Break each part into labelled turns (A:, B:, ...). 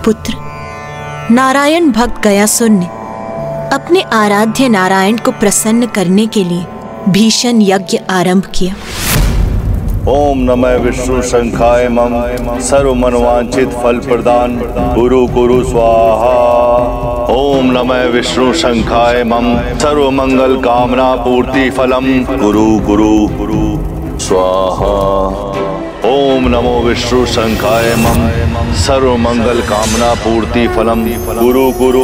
A: पुत्र नारायण भक्त गयासुर ने अपने आराध्य नारायण को प्रसन्न करने के लिए भीषण यज्ञ आरंभ किया।
B: ओम नमः विष्णु शंखाय मम सर्व मनवांछित फल प्रदान गुरु गुरु स्वाहा। ओम नमः विष्णु शंखाय मम सर्व मंगल कामना पूर्ति फलम गुरु गुरु गुरु स्वाहा। ओम नमो विष्णु शंखाय मम सर्व मंगल कामना पूर्ति फलम गुरु गुरु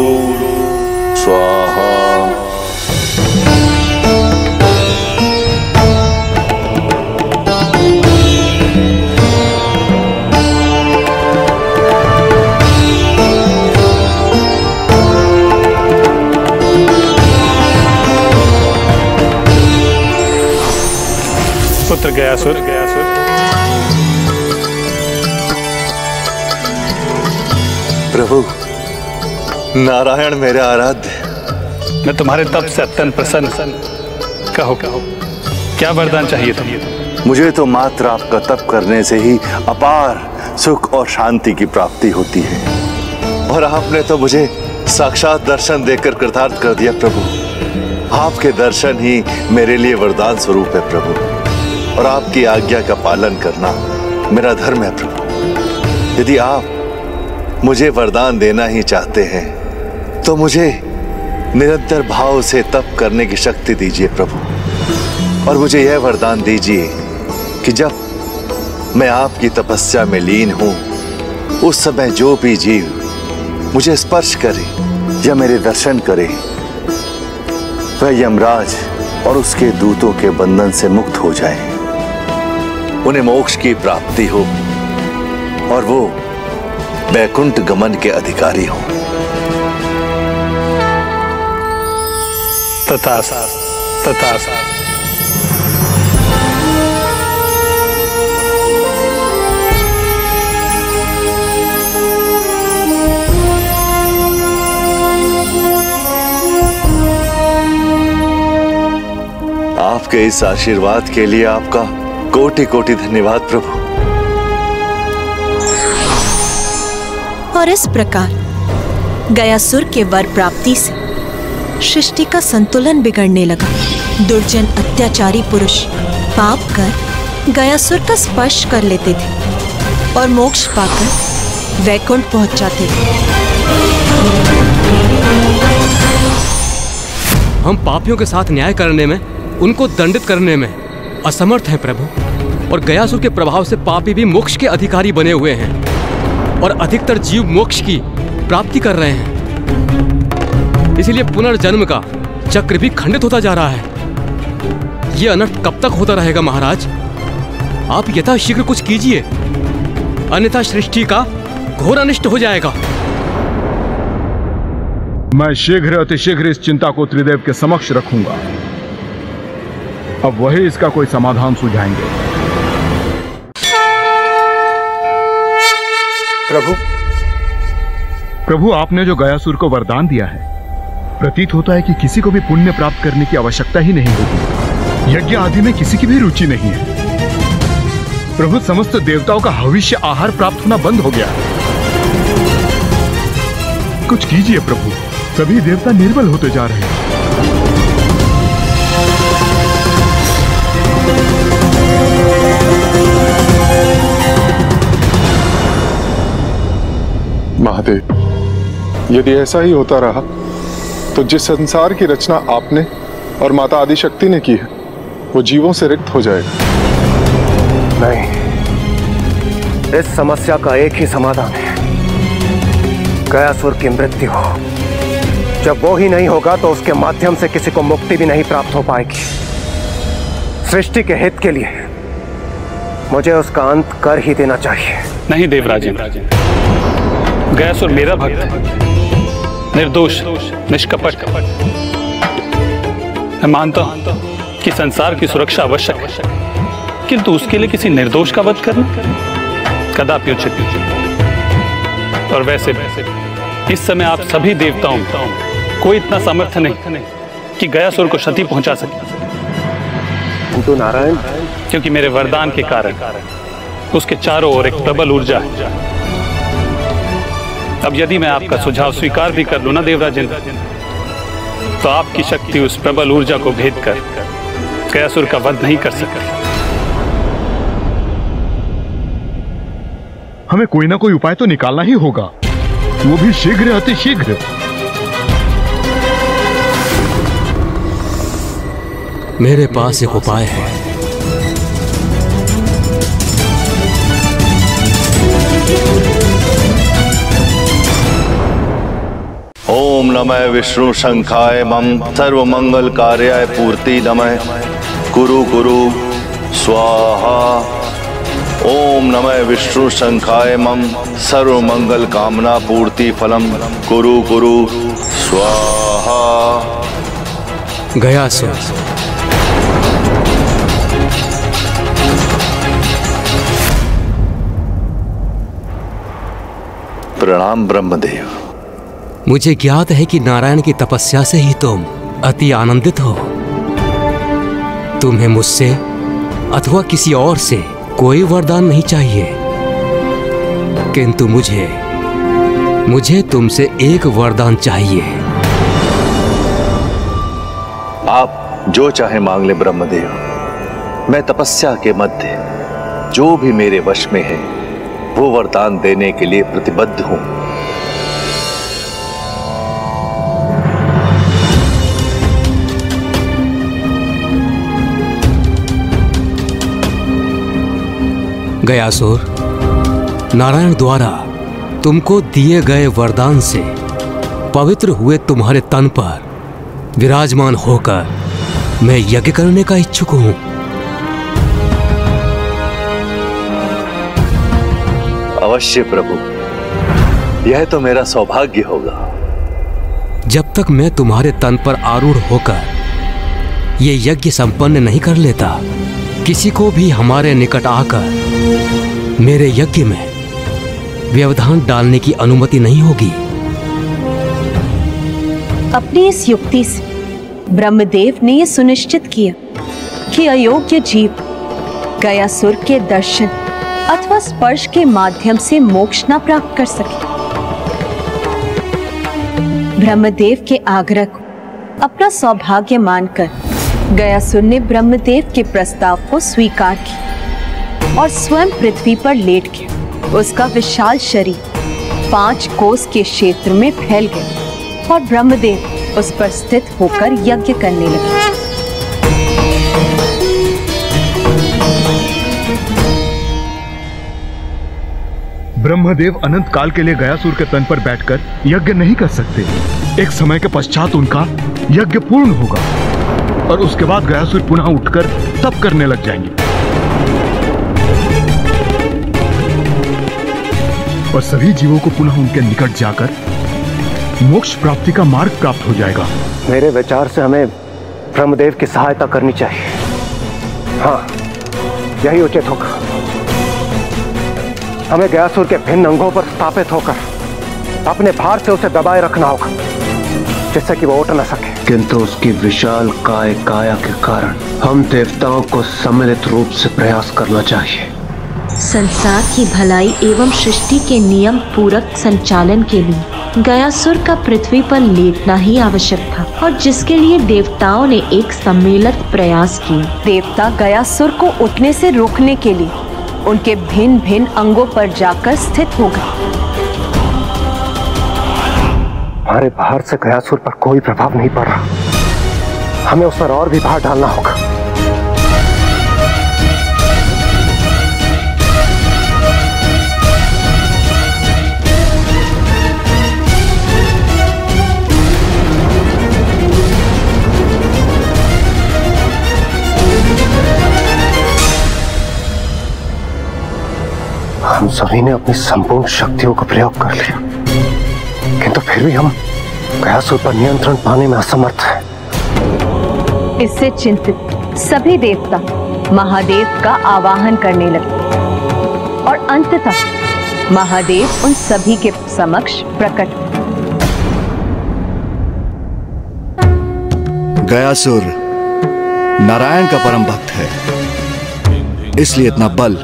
B: स्वाहा।
C: पुत्र गयासुर,
B: प्रभु नारायण मेरे आराध्य,
C: मैं तुम्हारे तप से अत्यंत प्रसन्न। कहो क्या वरदान चाहिए तुम्हें?
B: मुझे तो मात्र आपका तप करने से ही अपार सुख और शांति की प्राप्ति होती है, और आपने तो मुझे साक्षात दर्शन देकर कृतार्थ कर दिया प्रभु। आपके दर्शन ही मेरे लिए वरदान स्वरूप है प्रभु, और आपकी आज्ञा का पालन करना मेरा धर्म है प्रभु। यदि आप मुझे वरदान देना ही चाहते हैं तो मुझे निरंतर भाव से तप करने की शक्ति दीजिए प्रभु, और मुझे यह वरदान दीजिए कि जब मैं आपकी तपस्या में लीन हूं उस समय जो भी जीव मुझे स्पर्श करे या मेरे दर्शन करे वह यमराज और उसके दूतों के बंधन से मुक्त हो जाए, उन्हें मोक्ष की प्राप्ति हो और वो वैकुंठ गमन के अधिकारी हो।
C: तथास्तु, तथास्तु।
B: आपके इस आशीर्वाद के लिए आपका कोटि कोटि धन्यवाद प्रभु।
A: और इस प्रकार गयासुर के वर प्राप्ति से सृष्टि का संतुलन बिगड़ने लगा। दुर्जन अत्याचारी पुरुष पाप कर गयासुर का स्पर्श कर लेते थे और मोक्ष पाकर वैकुंठ पहुंच जाते थे।
D: हम पापियों के साथ न्याय करने में, उनको दंडित करने में असमर्थ हैं प्रभु, और गयासुर के प्रभाव से पापी भी मोक्ष के अधिकारी बने हुए हैं और अधिकतर जीव मोक्ष की प्राप्ति कर रहे हैं। इसलिए पुनर्जन्म का चक्र भी खंडित होता जा रहा है। यह अनर्थ कब तक होता रहेगा महाराज? आप यथाशीघ्र कुछ कीजिए, अन्यथा सृष्टि का घोर अनिष्ट हो जाएगा।
E: मैं शीघ्र अतिशीघ्र इस चिंता को त्रिदेव के समक्ष रखूंगा। अब वही इसका कोई समाधान सुझाएंगे। प्रभु आपने जो गयासुर को वरदान दिया है, प्रतीत होता है कि किसी को भी पुण्य प्राप्त करने की आवश्यकता ही नहीं होगी। यज्ञ आदि में किसी की भी रुचि नहीं है। प्रभु समस्त देवताओं का हविष्य आहार प्राप्त होना बंद हो गया। कुछ कीजिए प्रभु, सभी देवता निर्बल होते जा रहे हैं।
F: महादेव, यदि ऐसा ही होता रहा तो जिस संसार की रचना आपने और माता आदिशक्ति ने की है वो जीवों से रिक्त हो जाएगा।
G: नहीं, इस समस्या का एक ही समाधान है, गयासुर की मृत्यु हो। जब वो ही नहीं होगा तो उसके माध्यम से किसी को मुक्ति भी नहीं प्राप्त हो पाएगी। सृष्टि के हित के लिए मुझे उसका अंत कर ही देना चाहिए।
C: नहीं देवराजेंद्र, गयासुर मेरा भक्त है, निर्दोष, निष्कपट। मैं मानता हूं कि संसार की सुरक्षा आवश्यक है, किंतु उसके लिए किसी निर्दोष का वध करना कदापि उचित नहीं। और वैसे इस समय आप सभी देवताओं में कोई इतना सामर्थ्य नहीं कि गयासुर को क्षति पहुंचा सके।
G: किंतु नारायण,
C: क्योंकि मेरे वरदान के कारण उसके चारों ओर एक प्रबल ऊर्जा है, अब यदि मैं आपका सुझाव स्वीकार भी कर लूं ना देवराजेंद्र, तो आपकी शक्ति उस प्रबल ऊर्जा को भेद कर गयासुर का वध नहीं कर सकती।
E: हमें कोई ना कोई उपाय तो निकालना ही होगा, वो भी शीघ्र, अति शीघ्र।
D: मेरे पास एक उपाय है।
B: ओम नमः विष्णु शंखाय मम सर्व मंगल कार्याय पूर्ति नमः कुरु कुरु स्वाहा। ओम नमः विष्णु शंखाय मम सर्व मंगल कामना पूर्ति फलम कुरु कुरु स्वाहा।
D: गयासुर,
B: प्रणाम ब्रह्मदेव।
D: मुझे ज्ञात है कि नारायण की तपस्या से ही तुम अति आनंदित हो। तुम्हें मुझसे अथवा किसी और से कोई वरदान नहीं चाहिए, किंतु मुझे तुमसे एक वरदान चाहिए।
B: आप जो चाहे मांग ले ब्रह्मदेव। मैं तपस्या के मध्य जो भी मेरे वश में है वो वरदान देने के लिए प्रतिबद्ध हूं।
D: गयासुर, नारायण द्वारा तुमको दिए गए वरदान से पवित्र हुए तुम्हारे तन पर विराजमान होकर मैं यज्ञ करने का इच्छुक हूं।
B: अवश्य प्रभु, यह तो मेरा सौभाग्य होगा।
D: जब तक मैं तुम्हारे तन पर आरूढ़ होकर ये यज्ञ संपन्न नहीं कर लेता, किसी को भी हमारे निकट आकर मेरे यज्ञ में व्यवधान डालने की अनुमति नहीं होगी।
A: अपनी इस युक्ति से ब्रह्मदेव ने यह सुनिश्चित किया कि अयोग्य जीव गयासुर के दर्शन अथवा स्पर्श के माध्यम से मोक्ष न प्राप्त कर सके। ब्रह्मदेव के आग्रह को अपना सौभाग्य मानकर गयासुर ने ब्रह्मदेव के प्रस्ताव को स्वीकार किया और स्वयं पृथ्वी पर लेट गया। उसका विशाल शरीर 5 कोस के क्षेत्र में फैल गया और ब्रह्मदेव उस पर स्थित होकर यज्ञ करने लगे।
E: ब्रह्मदेव अनंत काल के लिए गयासुर के तन पर बैठकर यज्ञ नहीं कर सकते। एक समय के पश्चात उनका यज्ञ पूर्ण होगा और उसके बाद गयासुर पुनः उठकर तप करने लग जाएंगे और सभी जीवों को पुनः उनके निकट जाकर मोक्ष प्राप्ति का मार्ग प्राप्त हो जाएगा।
G: मेरे विचार से हमें ब्रह्मदेव की सहायता करनी चाहिए। हाँ, यही उचित होगा। हमें गयासुर के भिन्न अंगों पर स्थापित होकर अपने भार से उसे दबाए रखना होगा, जिससे कि वो उठ न सके।
H: किंतु उसकी विशाल काया के कारण हम देवताओं को सम्मिलित रूप से प्रयास करना चाहिए।
I: संसार की भलाई एवं सृष्टि के नियम पूरक संचालन के लिए गयासुर का पृथ्वी पर लेटना ही आवश्यक था, और जिसके लिए देवताओं ने एक सम्मिलित प्रयास किया।
A: देवता गयासुर को उठने से रोकने के लिए उनके भिन्न भिन्न अंगों पर जाकर स्थित हो गए।
G: हमारे भार से गयासुर पर कोई प्रभाव नहीं पड़ रहा। हमें उस पर और भी भार डालना होगा। हम सभी ने अपनी संपूर्ण शक्तियों का प्रयोग कर लिया, किंतु फिर भी हम गयासुर पर नियंत्रण पाने में असमर्थ हैं।
A: इससे चिंतित सभी देवता महादेव का आवाहन करने लगे और अंततः महादेव उन सभी के समक्ष प्रकट हुए।
J: गयासुर नारायण का परम भक्त है, इसलिए इतना बल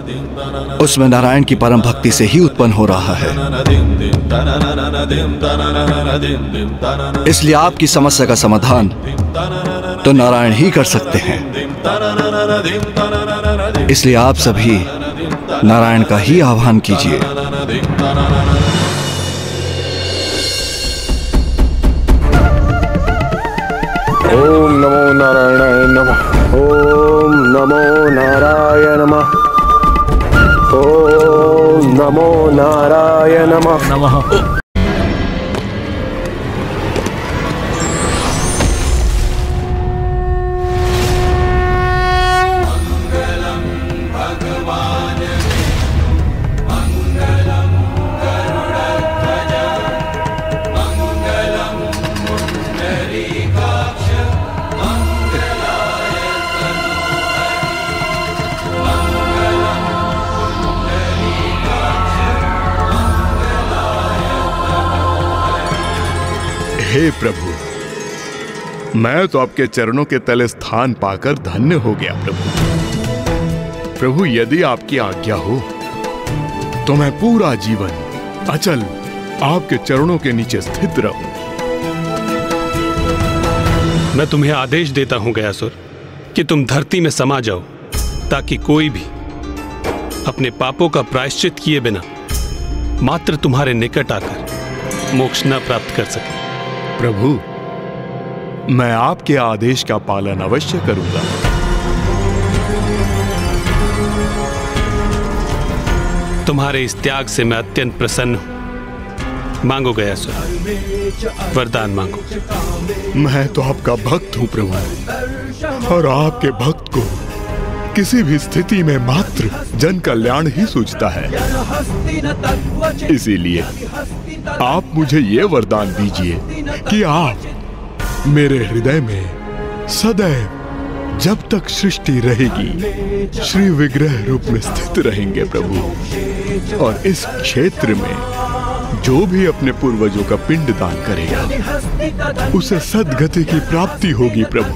J: उसमें नारायण की परम भक्ति से ही उत्पन्न हो रहा है। इसलिए आपकी समस्या का समाधान तो नारायण ही कर सकते हैं। इसलिए आप सभी नारायण का ही आह्वान कीजिए।
F: ओम नमो नारायणाय नमः।
G: ओम नमो नारायण नमः। ओम नमो नारायण नमः।
E: हे प्रभु, मैं तो आपके चरणों के तले स्थान पाकर धन्य हो गया प्रभु। प्रभु, यदि आपकी आज्ञा हो तो मैं पूरा जीवन अचल आपके चरणों के नीचे स्थित रहूं।
C: मैं तुम्हें आदेश देता हूं गयासुर कि तुम धरती में समा जाओ, ताकि कोई भी अपने पापों का प्रायश्चित किए बिना मात्र तुम्हारे निकट आकर मोक्ष न प्राप्त कर सके।
E: प्रभु, मैं आपके आदेश का पालन अवश्य करूंगा।
C: तुम्हारे इस त्याग से मैं अत्यंत प्रसन्न हूं। मांगो गयासुर, वरदान मांगो।
E: मैं तो आपका भक्त हूं प्रभु, और आपके भक्त को किसी भी स्थिति में मात्र जन कल्याण ही सूझता है। इसीलिए आप मुझे ये वरदान दीजिए कि आप मेरे हृदय में सदैव जब तक सृष्टि रहेगी श्री विग्रह रूप में स्थित रहेंगे प्रभु। और इस क्षेत्र में जो भी अपने पूर्वजों का पिंड दान करेगा उसे सद्गति की प्राप्ति होगी प्रभु।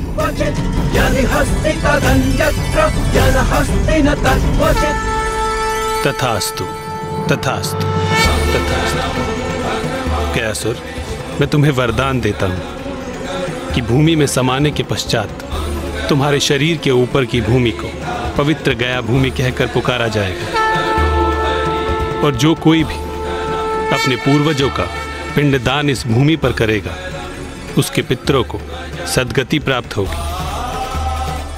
C: तथास्तु, तथास्तु, तथास्तु। गयासुर, मैं तुम्हें वरदान देता हूं कि भूमि में समाने के पश्चात तुम्हारे शरीर के ऊपर की भूमि को पवित्र गया भूमि कहकर पुकारा जाएगा, और जो कोई भी अपने पूर्वजों का पिंडदान इस भूमि पर करेगा उसके पितरों को सद्गति प्राप्त होगी।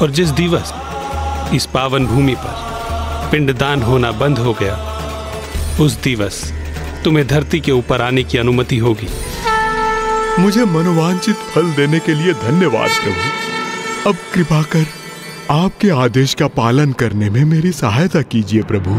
C: और जिस दिवस इस पावन भूमि पर पिंडदान होना बंद हो गया, उस दिवस तुम्हें धरती के ऊपर आने की अनुमति होगी।
E: मुझे मनोवांछित फल देने के लिए धन्यवाद प्रभु। अब कृपा कर आपके आदेश का पालन करने में मेरी सहायता कीजिए प्रभु।